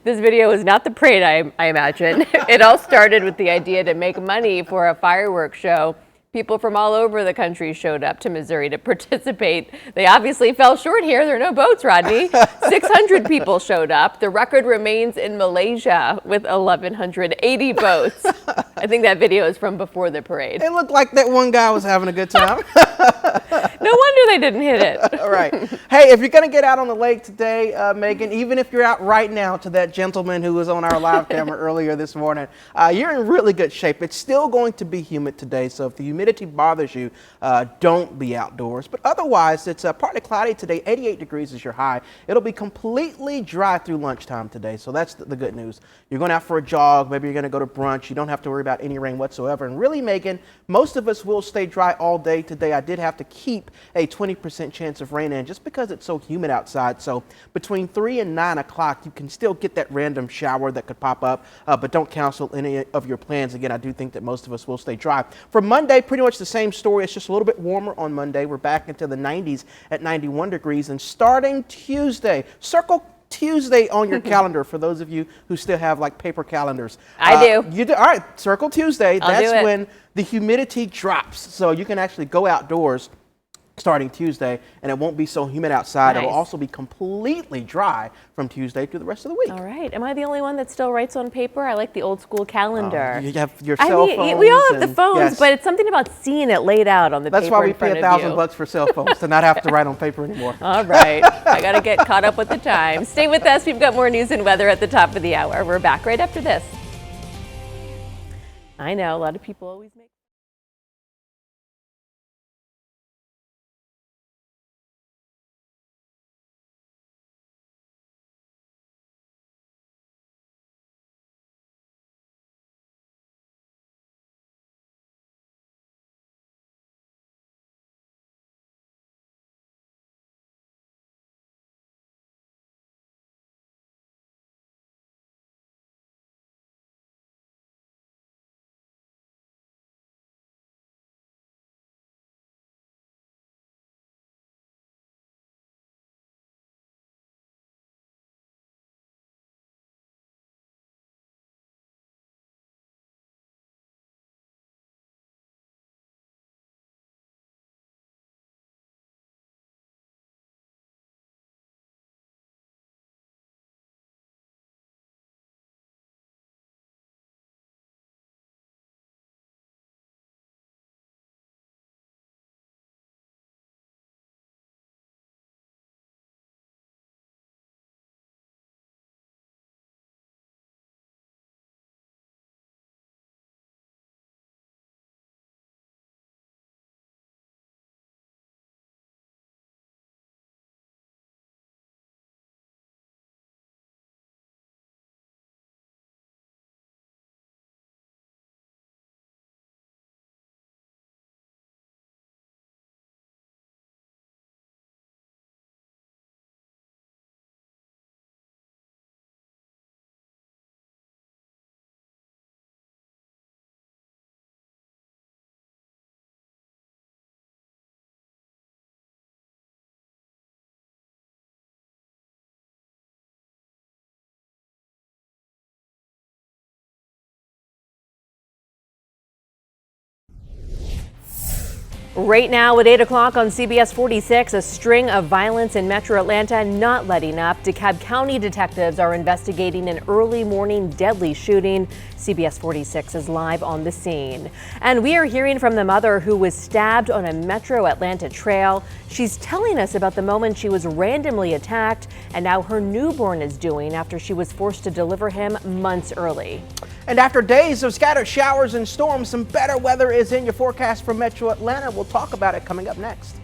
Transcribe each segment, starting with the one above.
This video is not the parade, I imagine. It all started with the idea to make money for a fireworks show. People from all over the country showed up to Missouri to participate. They obviously fell short here. There are no boats, Rodney. 600 people showed up. The record remains in Malaysia with 1,180 boats. I think that video is from before the parade. It looked like that one guy was having a good time. No wonder they didn't hit it. All right. Hey, if you're going to get out on the lake today, Megan, even if you're out right now to that gentleman who was on our live camera earlier this morning, you're in really good shape. It's still going to be humid today, so if the humidity bothers you, don't be outdoors. But otherwise, it's partly cloudy today. 88 degrees is your high. It'll be completely dry through lunchtime today, so that's the good news. You're going out for a jog. Maybe you're going to go to brunch. You don't have to worry about any rain whatsoever. And really, Megan, most of us will stay dry all day today. I did have to keep a 20% chance of rain in just because it's so humid outside. So between 3 and 9 o'clock, you can still get that random shower that could pop up, but don't cancel any of your plans. Again, I do think that most of us will stay dry. For Monday, pretty much the same story. It's just a little bit warmer on Monday. We're back into the 90s at 91 degrees. And starting Tuesday, circle Tuesday on your calendar for those of you who still have like paper calendars. I do. You do. All right, circle Tuesday. That's when the humidity drops. So you can actually go outdoors starting Tuesday, and it won't be so humid outside. Nice. It will also be completely dry from Tuesday through the rest of the week. All right. Am I the only one that still writes on paper? I like the old school calendar. You have your cell phones. We all have the phones, yes. But it's something about seeing it laid out on the That's paper. why we in front pay of $1,000 for cell phones to not have to write on paper anymore. All right. I got to get caught up with the time. Stay with us. We've got more news and weather at the top of the hour. We're back right after this. I know a lot of people always make Right now at 8 o'clock on CBS 46, a string of violence in Metro Atlanta not letting up. DeKalb County detectives are investigating an early morning deadly shooting. CBS 46 is live on the scene. And we are hearing from the mother who was stabbed on a Metro Atlanta trail. She's telling us about the moment she was randomly attacked and how her newborn is doing after she was forced to deliver him months early. And after days of scattered showers and storms, some better weather is in your forecast for Metro Atlanta. We'll talk about it coming up next.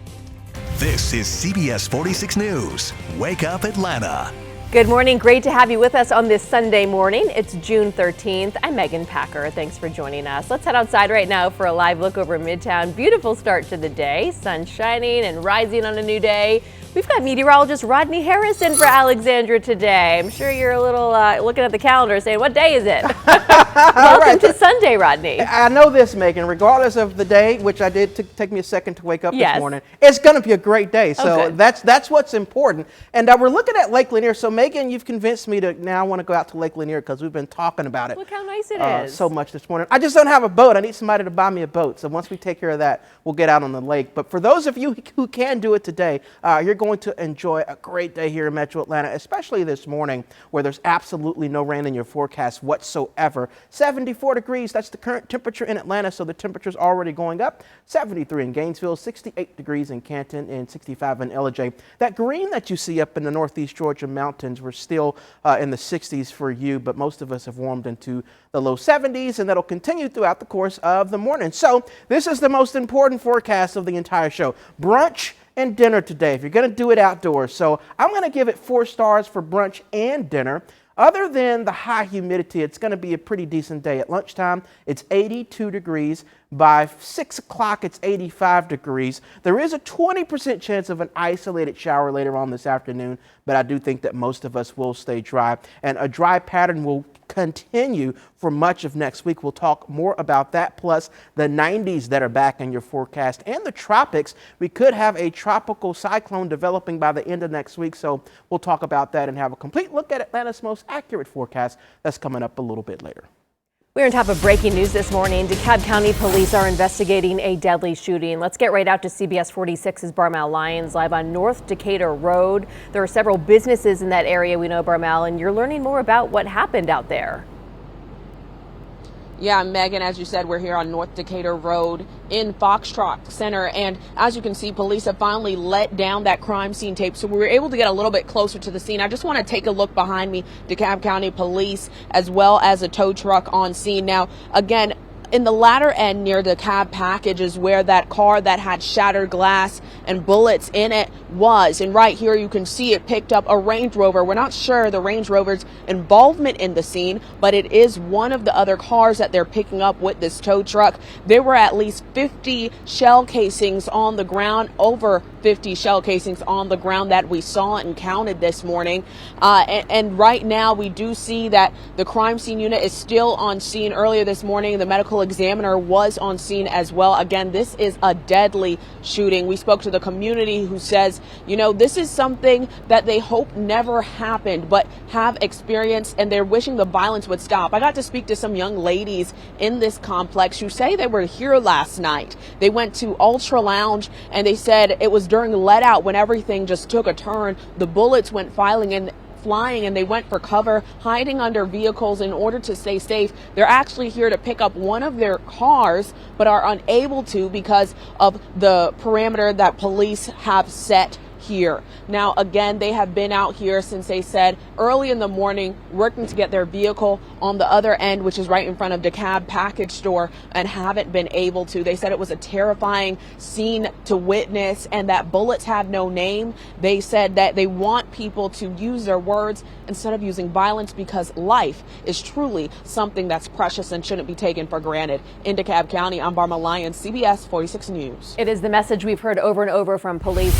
This is CBS 46 News. Wake up Atlanta. Good morning. Great to have you with us on this Sunday morning. It's June 13th. I'm Megan Packer. Thanks for joining us. Let's head outside right now for a live look over Midtown. Beautiful start to the day. Sun shining and rising on a new day. We've got meteorologist Rodney Harrison for Alexandria today. I'm sure you're a little looking at the calendar saying, what day is it? Welcome to Sunday, Rodney. I know this, Megan, regardless of the day, which I did take me a second to wake up Yes. this morning, it's going to be a great day. So good. that's what's important. And we're looking at Lake Lanier. So Megan, you've convinced me to now want to go out to Lake Lanier because we've been talking about it. Look how nice it is. So much this morning. I just don't have a boat. I need somebody to buy me a boat. So once we take care of that, we'll get out on the lake. But for those of you who can do it today, you're going to enjoy a great day here in Metro Atlanta, especially this morning where there's absolutely no rain in your forecast whatsoever. 74 degrees, that's the current temperature in Atlanta, so the temperature's already going up. 73 in Gainesville, 68 degrees in Canton, and 65 in LJ. That green that you see up in the northeast Georgia mountains, we're still in the 60s for you, but most of us have warmed into the low 70s, and that'll continue throughout the course of the morning. So this is the most important forecast of the entire show. Brunch and dinner today, if you're going to do it outdoors. So I'm going to give it 4 stars for brunch and dinner. Other than the high humidity, it's going to be a pretty decent day. At lunchtime, it's 82 degrees. By 6 o'clock, it's 85 degrees. There is a 20% chance of an isolated shower later on this afternoon, but I do think that most of us will stay dry. And a dry pattern will continue for much of next week. We'll talk more about that, plus the 90s that are back in your forecast and the tropics. We could have a tropical cyclone developing by the end of next week, so we'll talk about that and have a complete look at Atlanta's most accurate forecast that's coming up a little bit later. We're on top of breaking news this morning. DeKalb County police are investigating a deadly shooting. Let's get right out to CBS 46's Barmel Lyons live on North Decatur Road. There are several businesses in that area, we know, Barmel, and you're learning more about what happened out there. Yeah, Megan, as you said, we're here on North Decatur Road in Foxtrot Center. And as you can see, police have finally let down that crime scene tape. So we were able to get a little bit closer to the scene. I just want to take a look behind me. DeKalb County police, as well as a tow truck on scene. Now, again, in the latter end near the cab package is where that car that had shattered glass and bullets in it was. And right here you can see it picked up a Range Rover. We're not sure the Range Rover's involvement in the scene, but it is one of the other cars that they're picking up with this tow truck. There were at least 50 shell casings on the ground, over 50 shell casings on the ground that we saw and counted this morning. And right now we do see that the crime scene unit is still on scene. Earlier this morning, the medical examiner was on scene as well. Again, this is a deadly shooting. We spoke to the community who says, you know, this is something that they hope never happened, but have experienced, and they're wishing the violence would stop. I got to speak to some young ladies in this complex who say they were here last night. They went to Ultra Lounge, and they said it was during let out when everything just took a turn. The bullets went flying, and they went for cover, hiding under vehicles in order to stay safe. They're actually here to pick up one of their cars, but are unable to because of the parameter that police have set here. Now, again, they have been out here since they said early in the morning working to get their vehicle on the other end, which is right in front of DeKalb package store, and haven't been able to. They said it was a terrifying scene to witness and that bullets have no name. They said that they want people to use their words instead of using violence because life is truly something that's precious and shouldn't be taken for granted. In DeKalb County, I'm Barmel Lyons, CBS 46 News. It is the message we've heard over and over from police.